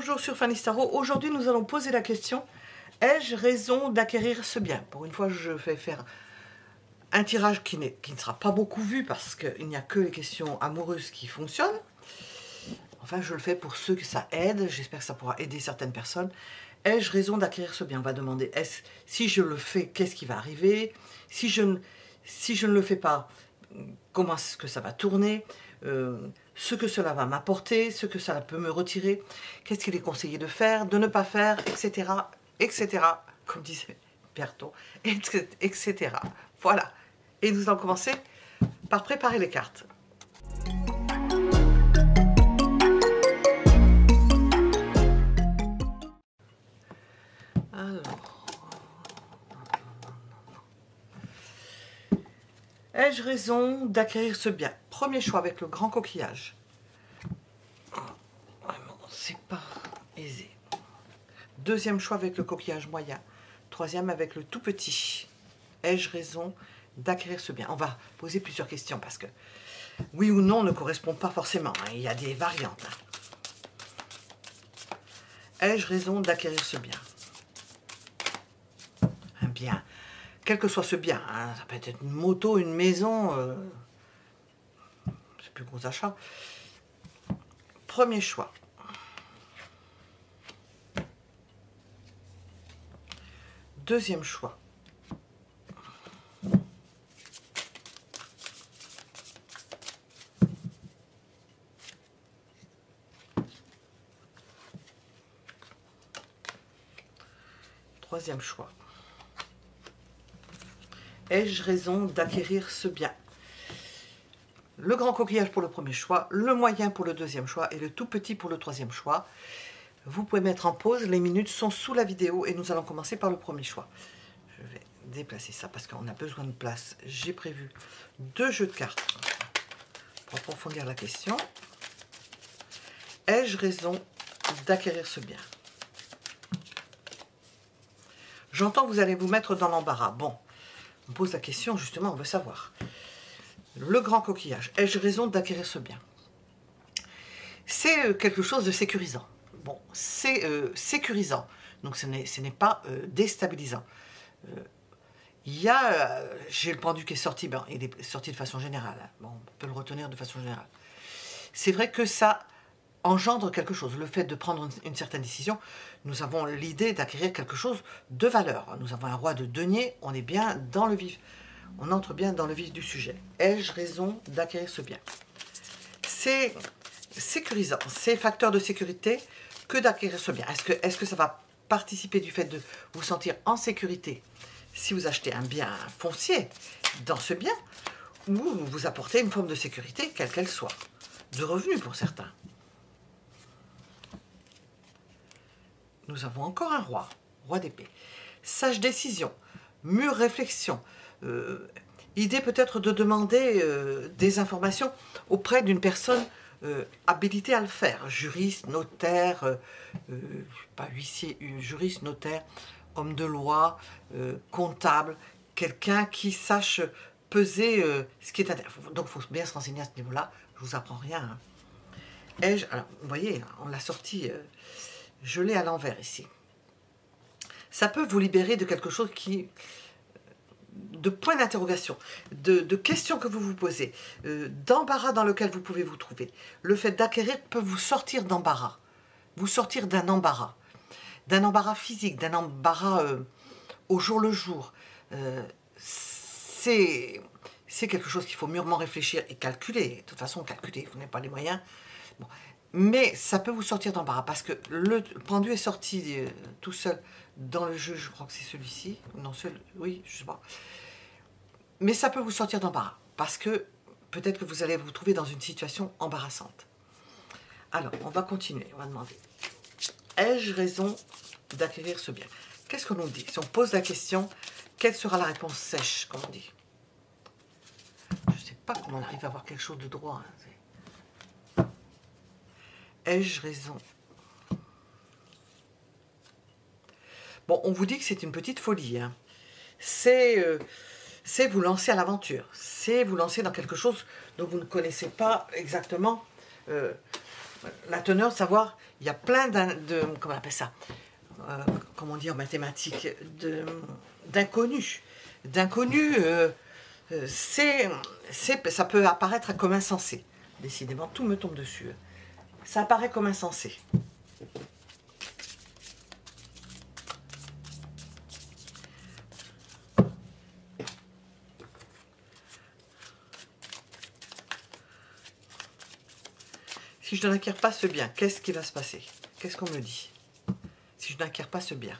Bonjour sur Fanny Starot. Aujourd'hui, nous allons poser la question: ai-je raison d'acquérir ce bien? Pour une fois, je vais faire un tirage qui ne sera pas beaucoup vu parce qu'il n'y a que les questions amoureuses qui fonctionnent. Enfin, je le fais pour ceux que ça aide. J'espère que ça pourra aider certaines personnes. Ai-je raison d'acquérir ce bien? On va demander, si je le fais, qu'est-ce qui va arriver? Si je ne le fais pas, comment est-ce que ça va tourner? Ce que cela va m'apporter, ce que cela peut me retirer, qu'est-ce qu'il est conseillé de faire, de ne pas faire, etc., etc., comme disait Berton, etc. Voilà. Et nous allons commencer par préparer les cartes. Alors, ai-je raison d'acquérir ce bien? Premier choix avec le grand coquillage. Vraiment, c'est pas aisé. Deuxième choix avec le coquillage moyen. Troisième avec le tout petit. Ai-je raison d'acquérir ce bien? On va poser plusieurs questions parce que oui ou non ne correspond pas forcément. Hein. Il y a des variantes. Ai-je raison d'acquérir ce bien? Un bien. Quel que soit ce bien, hein, ça peut être une moto, une maison, c'est plus gros achat. Premier choix. Deuxième choix. Troisième choix. Ai-je raison d'acquérir ce bien? Le grand coquillage pour le premier choix, le moyen pour le deuxième choix et le tout petit pour le troisième choix. Vous pouvez mettre en pause, les minutes sont sous la vidéo et nous allons commencer par le premier choix. Je vais déplacer ça parce qu'on a besoin de place. J'ai prévu 2 jeux de cartes pour approfondir la question. Ai-je raison d'acquérir ce bien? J'entends que vous allez vous mettre dans l'embarras. Bon, on pose la question, justement, on veut savoir. Le grand coquillage, ai-je raison d'acquérir ce bien? C'est quelque chose de sécurisant. Bon, c'est sécurisant, donc ce n'est pas déstabilisant. J'ai le pendu qui est sorti, ben, il est sorti de façon générale. Hein. Bon, on peut le retenir de façon générale. C'est vrai que ça engendre quelque chose. Le fait de prendre une certaine décision, nous avons l'idée d'acquérir quelque chose de valeur. Nous avons un roi de denier, on est bien dans le vif. On entre bien dans le vif du sujet. Ai-je raison d'acquérir ce bien? C'est sécurisant, c'est facteur de sécurité que d'acquérir ce bien. Est-ce que ça va participer du fait de vous sentir en sécurité si vous achetez un bien foncier dans ce bien, ou vous apportez une forme de sécurité, quelle qu'elle soit, de revenus pour certains? Nous avons encore un roi, roi d'épée. Sage décision, mûre réflexion, idée peut-être de demander des informations auprès d'une personne habilitée à le faire. Juriste, notaire, pas huissier, juriste, notaire, homme de loi, comptable, quelqu'un qui sache peser ce qui est intéressant. Donc il faut bien se renseigner à ce niveau-là, je ne vous apprends rien. Hein. Ai-je, alors vous voyez, on l'a sorti, je l'ai à l'envers ici. Ça peut vous libérer de quelque chose de points d'interrogation, de questions que vous vous posez, d'embarras dans lequel vous pouvez vous trouver. Le fait d'acquérir peut vous sortir d'embarras, vous sortir d'un embarras physique, d'un embarras au jour le jour. C'est quelque chose qu'il faut mûrement réfléchir et calculer. De toute façon, calculer, vous n'avez pas les moyens. Bon. Mais ça peut vous sortir d'embarras parce que le pendu est sorti tout seul dans le jeu, je crois que c'est celui-ci. Non, oui, je sais pas. Mais ça peut vous sortir d'embarras parce que peut-être que vous allez vous trouver dans une situation embarrassante. Alors, on va continuer, on va demander. Ai-je raison d'acquérir ce bien? Qu'est-ce qu'on nous dit? Si on pose la question, quelle sera la réponse sèche, comme on dit? Je ne sais pas comment on arrive à avoir quelque chose de droit. Hein. Ai-je raison? Bon, on vous dit que c'est une petite folie. Hein. C'est vous lancer à l'aventure. C'est vous lancer dans quelque chose dont vous ne connaissez pas exactement la teneur de savoir, il y a plein comment on appelle ça, comment on dit en mathématiques, d'inconnus. D'inconnus, ça peut apparaître comme insensé. Décidément, tout me tombe dessus. Ça apparaît comme insensé. Si je n'acquiers pas ce bien, qu'est-ce qui va se passer? Qu'est-ce qu'on me dit? Si je n'acquiers pas ce bien,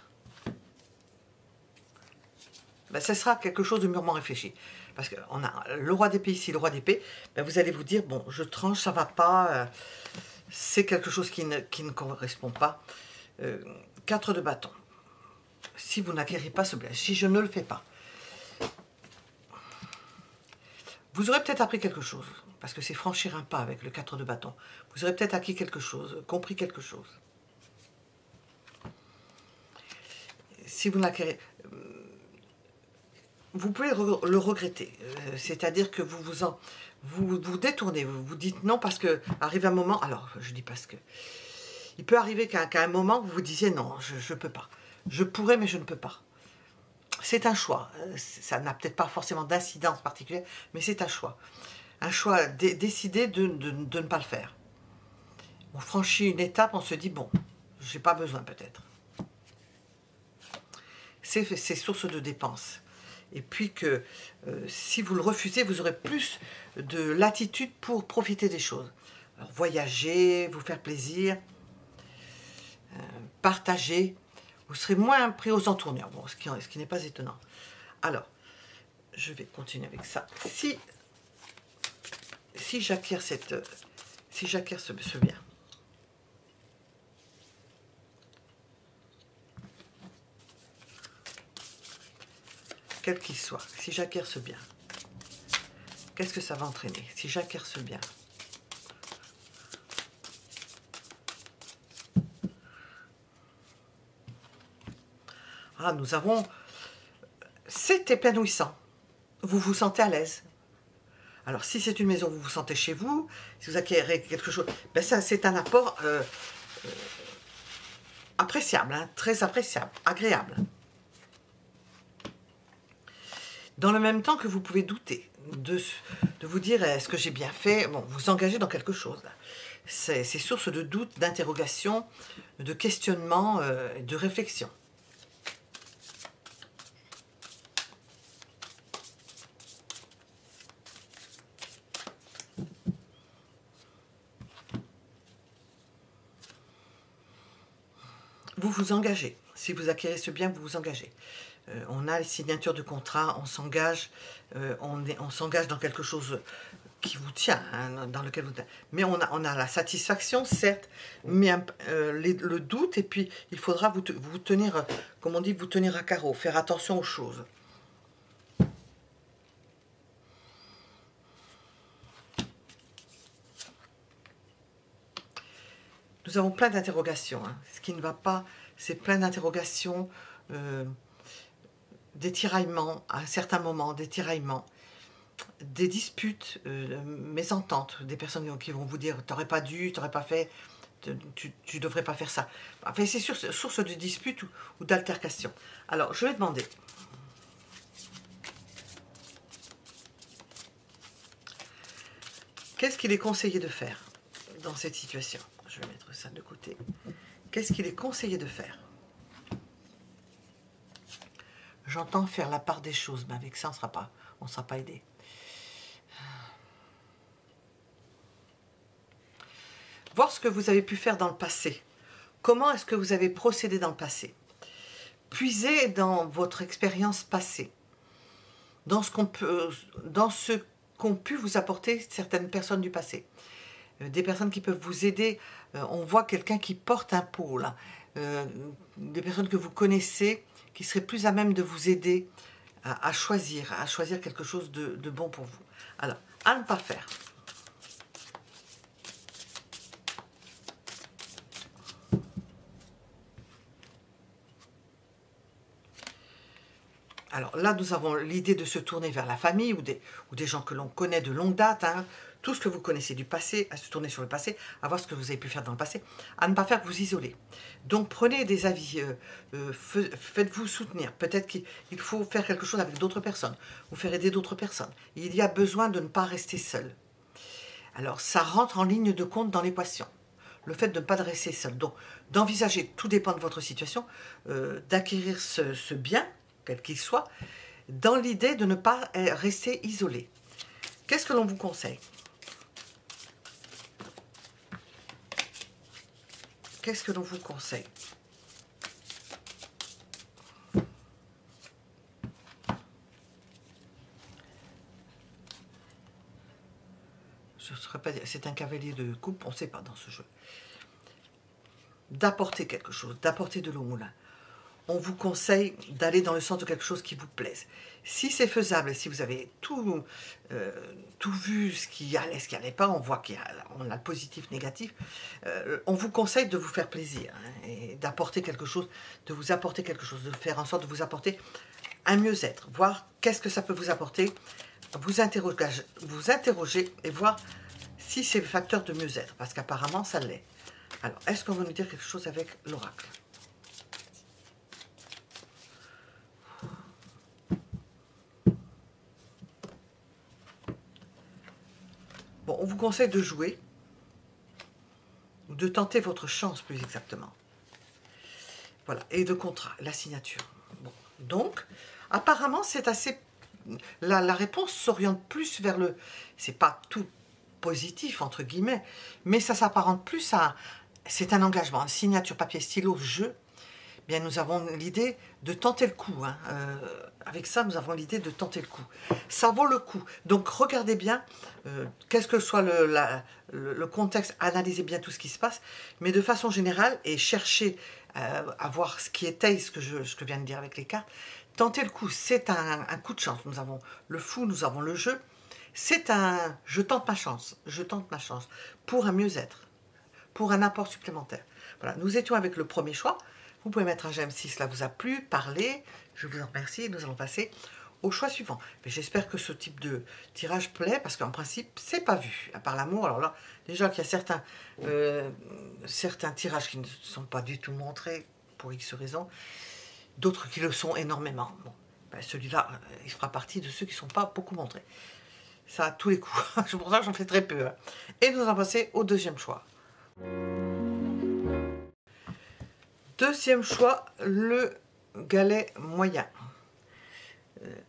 ben, ce sera quelque chose de mûrement réfléchi. Parce qu'on a le roi d'épée ici, le roi d'épée, ben, vous allez vous dire, bon, je tranche, ça va pas, c'est quelque chose qui ne correspond pas. 4 de bâton. Si vous n'acquérez pas ce bien, si je ne le fais pas, vous aurez peut-être appris quelque chose, parce que c'est franchir un pas avec le 4 de bâton. Vous aurez peut-être acquis quelque chose, compris quelque chose. Si vous n'acquérez... Vous pouvez le regretter, c'est-à-dire que vous détournez, vous dites non parce que arrive un moment, alors je dis parce que, il peut arriver qu'à un moment vous vous disiez non, je ne peux pas, je pourrais mais je ne peux pas. C'est un choix, ça n'a peut-être pas forcément d'incidence particulière, mais c'est un choix décidé de ne pas le faire. On franchit une étape, on se dit bon, j'ai pas besoin peut-être. C'est source de dépenses. Et puis que si vous le refusez, vous aurez plus de latitude pour profiter des choses. Alors, voyager, vous faire plaisir, partager, vous serez moins pris aux entournures, bon, ce qui n'est pas étonnant. Alors, je vais continuer avec ça. Si j'acquiers ce bien, quel qu'il soit, si j'acquiers ce bien, qu'est-ce que ça va entraîner? Si j'acquiers ce bien, ah, nous avons, c'est épanouissant, vous vous sentez à l'aise. Alors si c'est une maison, vous vous sentez chez vous, si vous acquérez quelque chose, ben ça c'est un apport appréciable, hein, très appréciable, agréable. Dans le même temps que vous pouvez douter, de vous dire est-ce que j'ai bien fait, bon, vous engagez dans quelque chose. C'est source de doute, d'interrogation, de questionnement, de réflexion. Vous vous engagez. Si vous acquérez ce bien, vous vous engagez. On a les signatures de contrat, on s'engage, on s'engage dans quelque chose qui vous tient, hein, dans lequel vous... Mais on a la satisfaction, certes, mais le doute, et puis il faudra vous tenir, comme on dit, vous tenir à carreau, faire attention aux choses. Nous avons plein d'interrogations. Hein. Ce qui ne va pas, c'est plein d'interrogations, des tiraillements, à certains moments, des tiraillements, des disputes, mésententes, des personnes qui vont vous dire « t'aurais pas dû, t'aurais pas fait, tu devrais pas faire ça ». Enfin, c'est source de disputes ou d'altercations. Alors, je vais demander... Qu'est-ce qu'il est conseillé de faire dans cette situation? Je vais mettre ça de côté. Qu'est-ce qu'il est conseillé de faire? J'entends faire la part des choses, mais avec ça, on ne sera pas aidé. Voir ce que vous avez pu faire dans le passé. Comment est-ce que vous avez procédé dans le passé? Puisez dans votre expérience passée, dans ce qu'ont pu vous apporter certaines personnes du passé. Des personnes qui peuvent vous aider. On voit quelqu'un qui porte un pot, là. Des personnes que vous connaissez, qui seraient plus à même de vous aider à choisir quelque chose de bon pour vous. Alors, à ne pas faire. Alors là, nous avons l'idée de se tourner vers la famille ou des gens que l'on connaît de longue date, hein, tout ce que vous connaissez du passé, à se tourner sur le passé, à voir ce que vous avez pu faire dans le passé, à ne pas faire que vous isoler. Donc prenez des avis, faites-vous soutenir. Peut-être qu'il faut faire quelque chose avec d'autres personnes, vous faire aider d'autres personnes. Il y a besoin de ne pas rester seul. Alors ça rentre en ligne de compte dans l'équation. Le fait de ne pas rester seul. Donc d'envisager, tout dépend de votre situation, d'acquérir ce bien, quel qu'il soit, dans l'idée de ne pas rester isolé. Qu'est-ce que l'on vous conseille? Qu'est-ce que l'on vous conseille? Je ne saurais pas dire, c'est un cavalier de coupe, on ne sait pas dans ce jeu. D'apporter quelque chose, d'apporter de l'eau au moulin. On vous conseille d'aller dans le sens de quelque chose qui vous plaise. Si c'est faisable, si vous avez tout vu, ce qui allait, ce qui n'allait pas, on voit qu'on a le positif, négatif, on vous conseille de vous faire plaisir, hein, et d'apporter quelque chose, de vous apporter quelque chose, de faire en sorte de vous apporter un mieux-être, voir qu'est-ce que ça peut vous apporter, vous interroger et voir si c'est le facteur de mieux-être, parce qu'apparemment ça l'est. Alors, est-ce qu'on va nous dire quelque chose avec l'oracle? Bon, on vous conseille de jouer, ou de tenter votre chance plus exactement. Voilà, et de contrat, la signature. Bon, donc, apparemment, c'est assez... La réponse s'oriente plus vers le... C'est pas tout positif, entre guillemets, mais ça s'apparente plus à... C'est un engagement, une signature, papier, stylo, jeu. Bien, nous avons l'idée de tenter le coup. Hein. Avec ça, nous avons l'idée de tenter le coup. Ça vaut le coup. Donc, regardez bien, qu'est-ce que soit le contexte, analysez bien tout ce qui se passe, mais de façon générale, et cherchez à voir ce qui étaye ce que je viens de dire avec les cartes. Tentez le coup, c'est un coup de chance. Nous avons le fou, nous avons le jeu. C'est un « je tente ma chance », je tente ma chance, pour un mieux-être, pour un apport supplémentaire. Voilà, nous étions avec le premier choix. Vous pouvez mettre un j'aime si cela vous a plu, parler. Je vous en remercie. Nous allons passer au choix suivant. J'espère que ce type de tirage plaît, parce qu'en principe, c'est pas vu. À part l'amour, alors là, déjà qu'il y a certains tirages qui ne sont pas du tout montrés, pour X raisons, d'autres qui le sont énormément. Bon, celui-là, il fera partie de ceux qui ne sont pas beaucoup montrés. Ça, à tous les coups. C'est pour ça que j'en fais très peu. Hein. Et nous allons passer au deuxième choix. Deuxième choix, le galet moyen.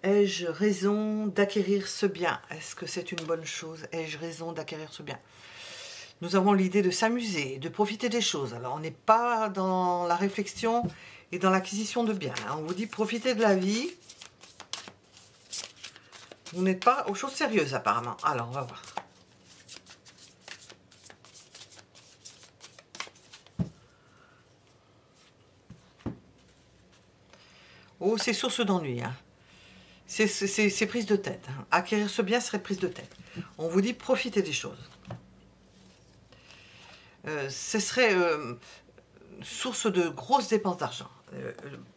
Ai-je raison d'acquérir ce bien? Est-ce que c'est une bonne chose? Ai-je raison d'acquérir ce bien? Nous avons l'idée de s'amuser, de profiter des choses. Alors, on n'est pas dans la réflexion et dans l'acquisition de biens. On vous dit profitez de la vie. Vous n'êtes pas aux choses sérieuses, apparemment. Alors, on va voir. Oh, c'est source d'ennui. Hein. C'est prise de tête. Hein. Acquérir ce bien serait prise de tête. On vous dit profitez des choses. Ce serait source de grosses dépenses d'argent.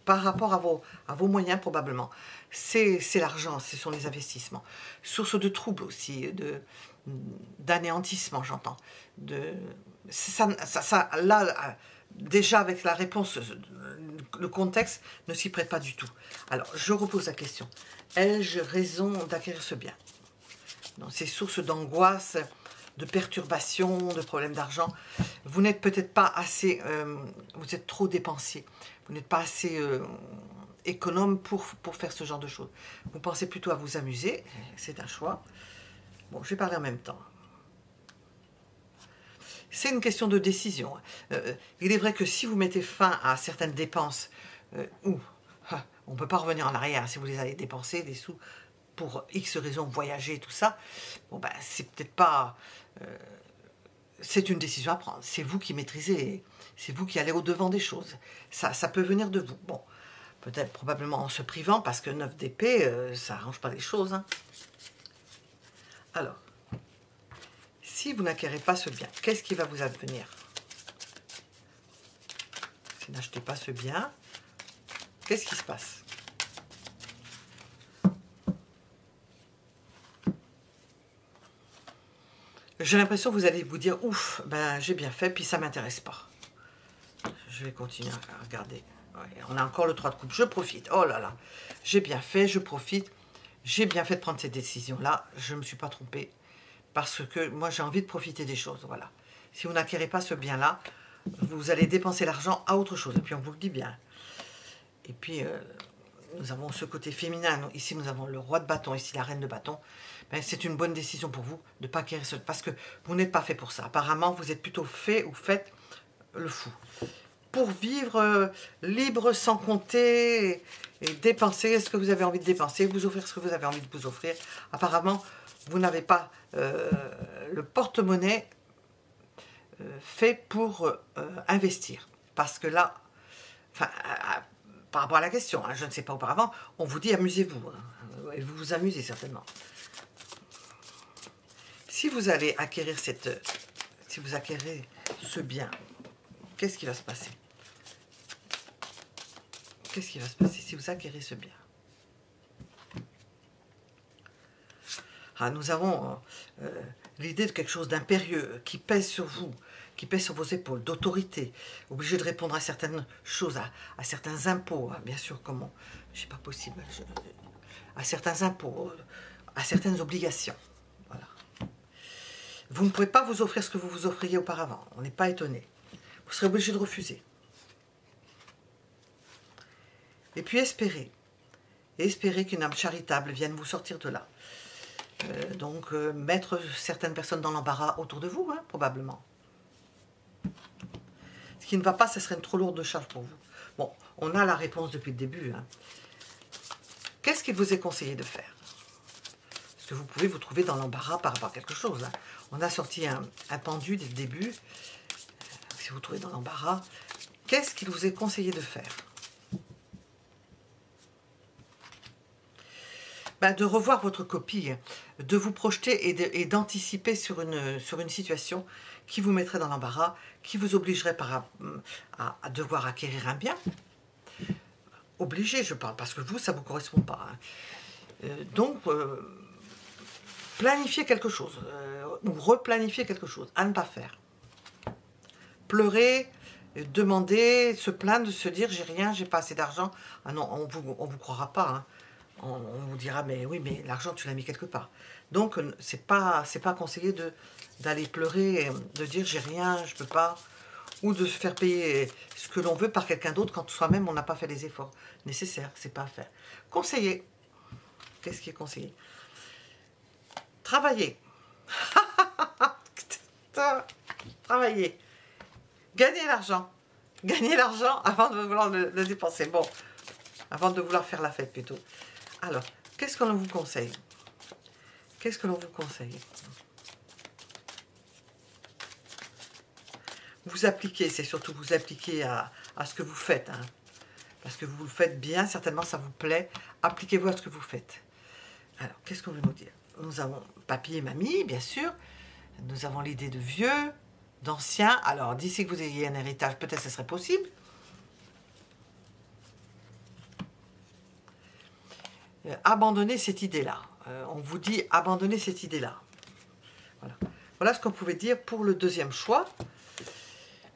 Par rapport à vos moyens, probablement. C'est l'argent, ce sont les investissements. Source de troubles aussi, d'anéantissement, j'entends. Là, déjà avec la réponse, le contexte ne s'y prête pas du tout. Alors, je repose la question. Ai-je raison d'acquérir ce bien? C'est source d'angoisse, de perturbations, de problèmes d'argent. Vous n'êtes peut-être pas assez... vous êtes trop dépensier. Vous n'êtes pas assez économe pour faire ce genre de choses. Vous pensez plutôt à vous amuser. C'est un choix. Bon, je vais parler en même temps. C'est une question de décision. Il est vrai que si vous mettez fin à certaines dépenses, on ne peut pas revenir en arrière si vous les avez dépensées, des sous, pour X raisons, voyager, tout ça, bon ben, c'est peut-être pas... c'est une décision à prendre. C'est vous qui maîtrisez, c'est vous qui allez au-devant des choses. Ça peut venir de vous. Bon, peut-être probablement en se privant, parce que 9 d'épée, ça n'arrange pas les choses. Hein. Alors, si vous n'acquérez pas ce bien, qu'est-ce qui va vous advenir? Si vous n'achetez pas ce bien, qu'est-ce qui se passe? j'ai l'impression que vous allez vous dire, ouf, ben j'ai bien fait, puis ça ne m'intéresse pas. Je vais continuer à regarder. Ouais, on a encore le 3 de coupe, je profite. Oh là là, j'ai bien fait, je profite. J'ai bien fait de prendre cette décision-là, je ne me suis pas trompée. Parce que moi, j'ai envie de profiter des choses, voilà. Si vous n'acquérez pas ce bien-là, vous allez dépenser l'argent à autre chose. Et puis, on vous le dit bien. Et puis, nous avons ce côté féminin. Ici, nous avons le roi de bâton, ici, la reine de bâton. Ben, c'est une bonne décision pour vous de ne pas acquérir ce... Parce que vous n'êtes pas fait pour ça. Apparemment, vous êtes plutôt fait ou faites le fou. Pour vivre libre, sans compter et dépenser ce que vous avez envie de dépenser, vous offrir ce que vous avez envie de vous offrir. Apparemment, vous n'avez pas le porte-monnaie fait pour investir. Parce que là, enfin, par rapport à la question, hein, je ne sais pas auparavant, on vous dit amusez-vous. Hein, et vous vous amusez certainement. Si vous allez acquérir si vous acquérez ce bien, qu'est-ce qui va se passer? Qu'est-ce qui va se passer si vous acquérez ce bien? Ah, nous avons l'idée de quelque chose d'impérieux qui pèse sur vous, qui pèse sur vos épaules, d'autorité, obligé de répondre à certaines choses, à certains impôts, hein, bien sûr, comment, c'est pas possible, à certains impôts, à certaines obligations. Voilà. Vous ne pouvez pas vous offrir ce que vous vous offriez auparavant, on n'est pas étonné. Vous serez obligé de refuser. Et puis espérez. Et espérez qu'une âme charitable vienne vous sortir de là. Donc, mettre certaines personnes dans l'embarras autour de vous, hein, probablement. Ce qui ne va pas, ce serait une trop lourde charge pour vous. Bon, on a la réponse depuis le début. Hein. Qu'est-ce qu'il vous est conseillé de faire? Parce que vous pouvez vous trouver dans l'embarras par rapport à quelque chose. Hein. On a sorti un pendu dès le début. Si vous vous trouvez dans l'embarras, qu'est-ce qu'il vous est conseillé de faire? Ben, de revoir votre copie, de vous projeter et d'anticiper sur une situation qui vous mettrait dans l'embarras, qui vous obligerait à devoir acquérir un bien. Obligé, je parle, parce que vous, ça ne vous correspond pas. Hein. Donc, planifiez quelque chose, ou replanifiez quelque chose, à ne pas faire. Pleurer, demander, se plaindre, se dire « j'ai rien, j'ai pas assez d'argent ». Ah non, on vous croira pas, hein. On vous dira, mais oui, mais l'argent, tu l'as mis quelque part. Donc, c'est pas conseillé d'aller pleurer, de dire, j'ai rien, je peux pas, ou de se faire payer ce que l'on veut par quelqu'un d'autre quand soi-même, on n'a pas fait les efforts nécessaires. C'est pas à faire. Conseiller. Qu'est-ce qui est conseillé? Travailler. Travailler. Gagner l'argent. Gagner l'argent avant de vouloir le dépenser. Bon, avant de vouloir faire la fête plutôt. Alors, qu'est-ce que l'on vous conseille? Qu'est-ce que l'on vous conseille? Vous appliquez, c'est surtout vous appliquer à ce que vous faites. Hein, parce que vous le faites bien, certainement ça vous plaît. Appliquez-vous à ce que vous faites. Alors, qu'est-ce qu'on veut nous dire? Nous avons papy et mamie, bien sûr. Nous avons l'idée de vieux, d'anciens. Alors, d'ici que vous ayez un héritage, peut-être ce serait possible. Abandonnez cette idée-là. On vous dit abandonnez cette idée-là. Voilà. Voilà ce qu'on pouvait dire pour le deuxième choix.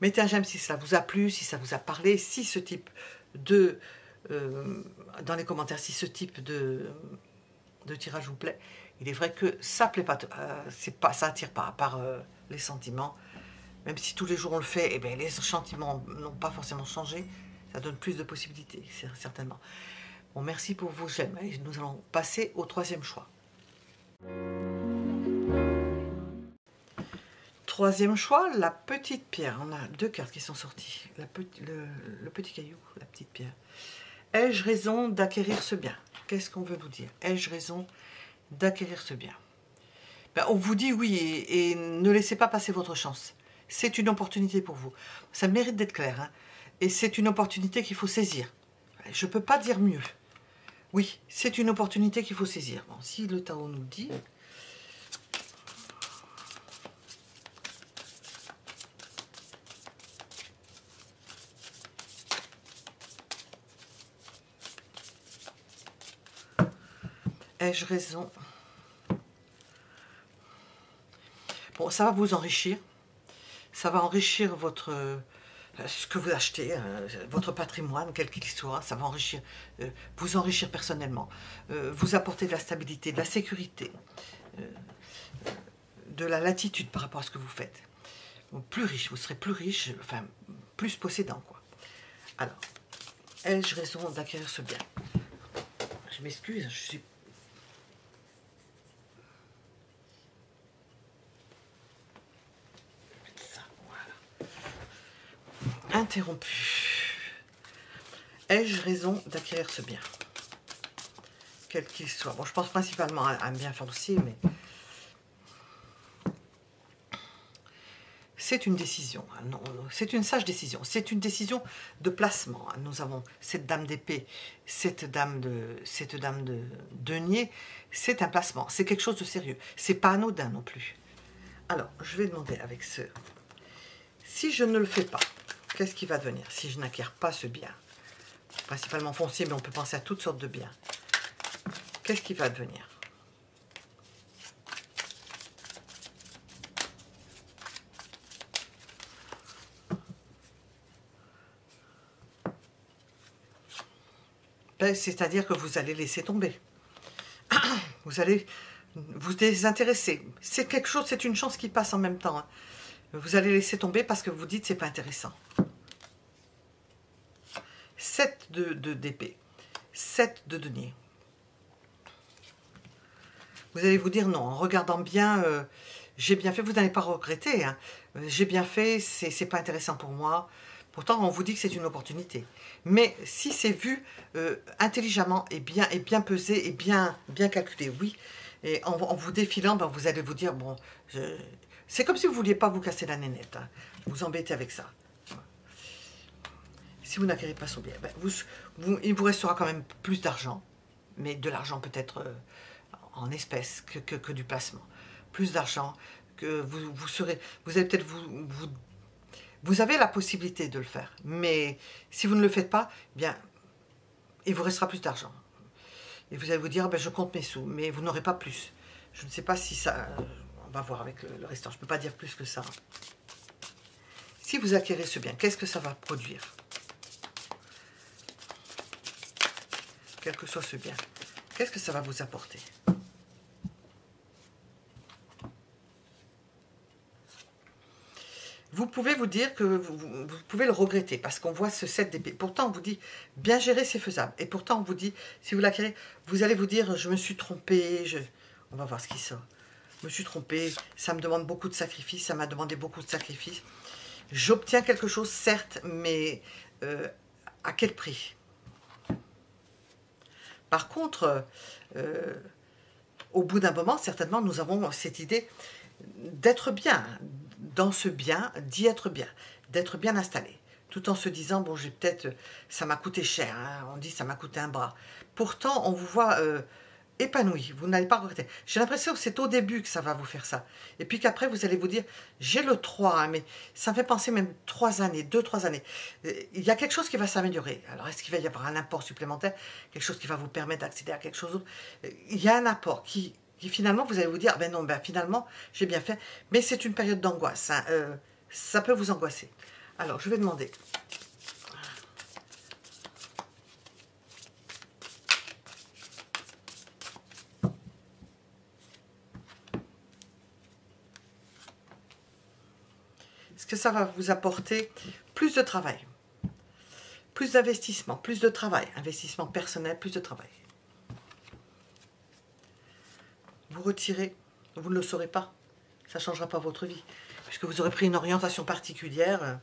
Mettez un j'aime si ça vous a plu, si ça vous a parlé, si ce type de... dans les commentaires, si ce type de tirage vous plaît. Il est vrai que ça plaît pas, ça attire pas, à part les sentiments. Même si tous les jours on le fait, eh bien, les sentiments n'ont pas forcément changé. Ça donne plus de possibilités, certainement. Bon, merci pour vos j'aime. Nous allons passer au troisième choix. Troisième choix, la petite pierre. On a deux cartes qui sont sorties. Le petit caillou, la petite pierre. Ai-je raison d'acquérir ce bien? Qu'est-ce qu'on veut vous dire? Ai-je raison d'acquérir ce bien? Ben, on vous dit oui et ne laissez pas passer votre chance. C'est une opportunité pour vous. Ça mérite d'être clair. Hein, et c'est une opportunité qu'il faut saisir. Je ne peux pas dire mieux. Oui, c'est une opportunité qu'il faut saisir. Bon, si le tarot nous le dit... Ai-je raison? Bon, ça va vous enrichir. Ça va enrichir votre... ce que vous achetez, votre patrimoine, quel qu'il soit, ça va enrichir, vous enrichir personnellement, vous apporter de la stabilité, de la sécurité, de la latitude par rapport à ce que vous faites. Plus riche, vous serez plus riche, enfin, plus possédant, quoi. Alors, ai-je raison d'acquérir ce bien? Je m'excuse, je suis... Ça, voilà. Interrompu. Ai-je raison d'acquérir ce bien? Quel qu'il soit. Bon, je pense principalement à un bien foncier, mais... C'est une décision, c'est une sage décision, c'est une décision de placement. Nous avons cette dame d'épée, cette dame de denier, c'est un placement, c'est quelque chose de sérieux, c'est pas anodin non plus. Alors, je vais demander avec ce... Si je ne le fais pas, qu'est-ce qui va devenir si je n'acquiers pas ce bien? Principalement foncier, mais on peut penser à toutes sortes de biens. Qu'est-ce qui va devenir? C'est-à-dire que vous allez laisser tomber. Vous allez vous désintéresser. C'est quelque chose, c'est une chance qui passe en même temps. Hein. Vous allez laisser tomber parce que vous dites c'est pas intéressant. 7 d'épée, 7 de denier. Vous allez vous dire non, en regardant bien, j'ai bien fait, vous n'allez pas regretter. Hein. J'ai bien fait, c'est pas intéressant pour moi. Pourtant, on vous dit que c'est une opportunité. Mais si c'est vu intelligemment et bien pesé et bien calculé, oui. Et en vous défilant, ben, vous allez vous dire, bon, c'est comme si vous ne vouliez pas vous casser la nénette. Hein. Vous embêtez avec ça. Si vous n'acquérez pas son bien, ben, il vous restera quand même plus d'argent. Mais de l'argent peut-être en espèces que du placement. Plus d'argent, que vous allez peut-être vous avez la possibilité de le faire, mais si vous ne le faites pas, eh bien, il vous restera plus d'argent. Et vous allez vous dire, ben, je compte mes sous, mais vous n'aurez pas plus. Je ne sais pas si ça... on va voir avec le restant, je ne peux pas dire plus que ça. Si vous acquérez ce bien, qu'est-ce que ça va produire? Quel que soit ce bien, qu'est-ce que ça va vous apporter? Vous pouvez vous dire que vous pouvez le regretter parce qu'on voit ce 7 d'épée. Pourtant, on vous dit, bien gérer, c'est faisable. Et pourtant, on vous dit, si vous l'acquérez, vous allez vous dire, je me suis trompé. On va voir ce qui sort. Je me suis trompé, ça me demande beaucoup de sacrifices, ça m'a demandé beaucoup de sacrifices. J'obtiens quelque chose, certes, mais à quel prix? Par contre, au bout d'un moment, certainement, nous avons cette idée d'être bien, dans ce bien, d'y être bien, d'être bien installé, tout en se disant, bon, j'ai peut-être, ça m'a coûté cher, hein, on dit ça m'a coûté un bras. Pourtant, on vous voit épanoui, vous n'allez pas regretter. J'ai l'impression que c'est au début que ça va vous faire ça. Et puis qu'après, vous allez vous dire, j'ai le 3, hein, mais ça me fait penser même 3 années, 2-3 années. Il y a quelque chose qui va s'améliorer. Alors, est-ce qu'il va y avoir un apport supplémentaire, quelque chose qui va vous permettre d'accéder à quelque chose d'autre? Il y a un apport qui finalement, vous allez vous dire, ben non, ben finalement, j'ai bien fait. Mais c'est une période d'angoisse. Hein, ça peut vous angoisser. Alors, je vais demander. Est-ce que ça va vous apporter plus de travail, plus d'investissement, plus de travail, investissement personnel, plus de travail? Vous retirez, vous ne le saurez pas, ça ne changera pas votre vie, puisque vous aurez pris une orientation particulière,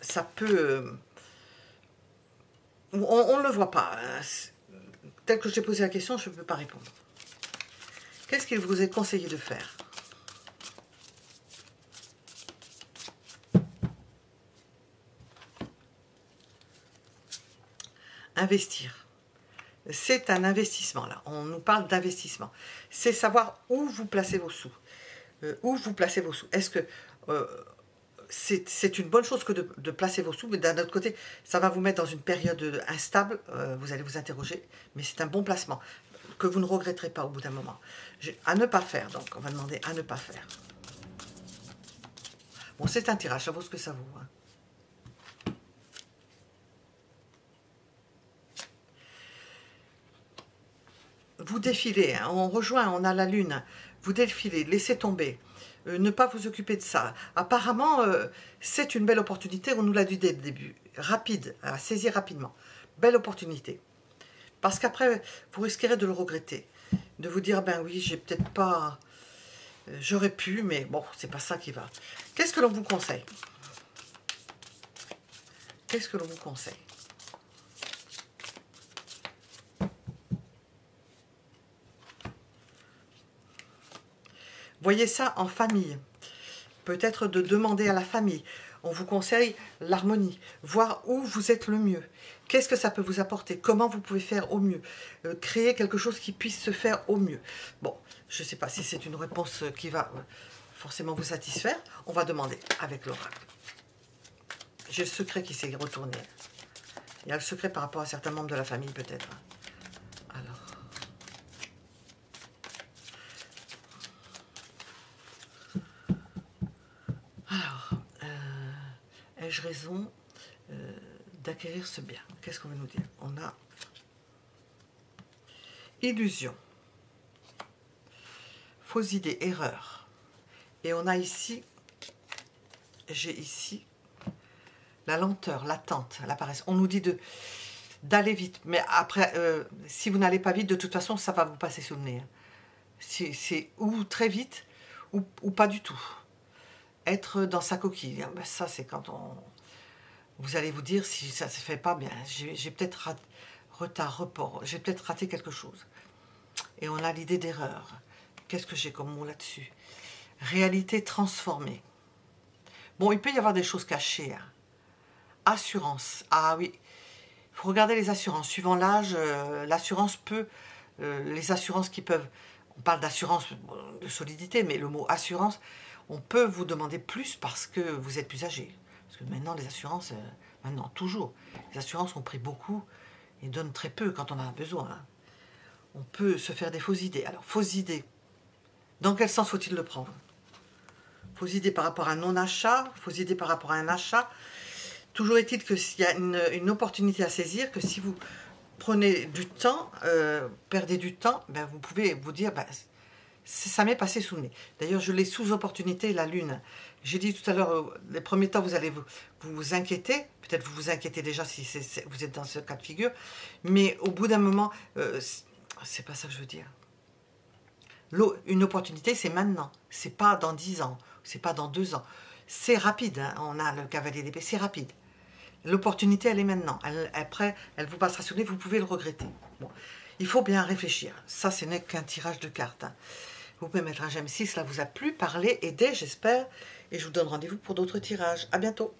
ça peut... on ne le voit pas, tel que j'ai posé la question, je ne peux pas répondre. Qu'est-ce qu'il vous est conseillé de faire? Investir. C'est un investissement, là. On nous parle d'investissement. C'est savoir où vous placez vos sous. Où vous placez vos sous. Est-ce que c'est une bonne chose que de placer vos sous, mais d'un autre côté, ça va vous mettre dans une période instable. Vous allez vous interroger, mais c'est un bon placement. que vous ne regretterez pas au bout d'un moment. À ne pas faire, donc on va demander à ne pas faire. Bon, c'est un tirage, ça vaut ce que ça vaut. Hein. Vous défilez, hein, on rejoint, on a la lune, vous défilez, laissez tomber, ne pas vous occuper de ça. Apparemment, c'est une belle opportunité, on nous l'a dit dès le début, rapide, à saisir rapidement, belle opportunité. Parce qu'après, vous risquerez de le regretter, de vous dire, ben oui, j'ai peut-être pas, j'aurais pu, mais bon, c'est pas ça qui va. Qu'est-ce que l'on vous conseille? Qu'est-ce que l'on vous conseille? Voyez ça en famille. Peut-être de demander à la famille. On vous conseille l'harmonie. Voir où vous êtes le mieux. Qu'est-ce que ça peut vous apporter? Comment vous pouvez faire au mieux? Créer quelque chose qui puisse se faire au mieux. Bon, je ne sais pas si c'est une réponse qui va forcément vous satisfaire. On va demander avec l'oracle. J'ai le secret qui s'est retourné. Il y a le secret par rapport à certains membres de la famille peut-être. Ai-je raison d'acquérir ce bien? Qu'est-ce qu'on va nous dire? On a illusion, fausse idée, erreur. Et on a ici, j'ai ici la lenteur, l'attente, la paresse. On nous dit d'aller vite. Mais après, si vous n'allez pas vite, de toute façon, ça va vous passer sous le nez. C'est ou très vite ou pas du tout. Être dans sa coquille, ben ça c'est quand vous allez vous dire si ça ne se fait pas bien, j'ai peut-être retard, report, j'ai peut-être raté quelque chose. Et on a l'idée d'erreur. Qu'est-ce que j'ai comme mot là-dessus? Réalité transformée. Bon, il peut y avoir des choses cachées. Hein. Assurance. Ah oui, il faut regarder les assurances. Suivant l'âge, l'assurance peut, les assurances qui peuvent, on parle d'assurance de solidité, mais le mot assurance, on peut vous demander plus parce que vous êtes plus âgé. Parce que maintenant, les assurances, maintenant, toujours, les assurances ont pris beaucoup et donnent très peu quand on en a besoin. Hein. On peut se faire des fausses idées. Alors, fausses idées, dans quel sens faut-il le prendre? Fausses idées par rapport à un non-achat, fausses idées par rapport à un achat. Toujours est-il qu'il y a une opportunité à saisir, que si vous prenez du temps, perdez du temps, ben vous pouvez vous dire... Ben, ça m'est passé sous le nez. D'ailleurs, je l'ai sous opportunité, la lune. J'ai dit tout à l'heure, les premiers temps, vous allez vous inquiéter. Peut-être vous vous inquiétez déjà si vous êtes dans ce cas de figure. Mais au bout d'un moment, c'est pas ça que je veux dire. Une opportunité, c'est maintenant. C'est pas dans 10 ans. C'est pas dans 2 ans. C'est rapide. Hein. On a le cavalier d'épée, c'est rapide. L'opportunité, elle est maintenant. Après, elle vous passera sous le nez, vous pouvez le regretter. Bon. Il faut bien réfléchir. Ça, ce n'est qu'un tirage de cartes. Hein. Vous pouvez mettre un j'aime si cela vous a plu, parler, aider, j'espère. Et je vous donne rendez-vous pour d'autres tirages. À bientôt.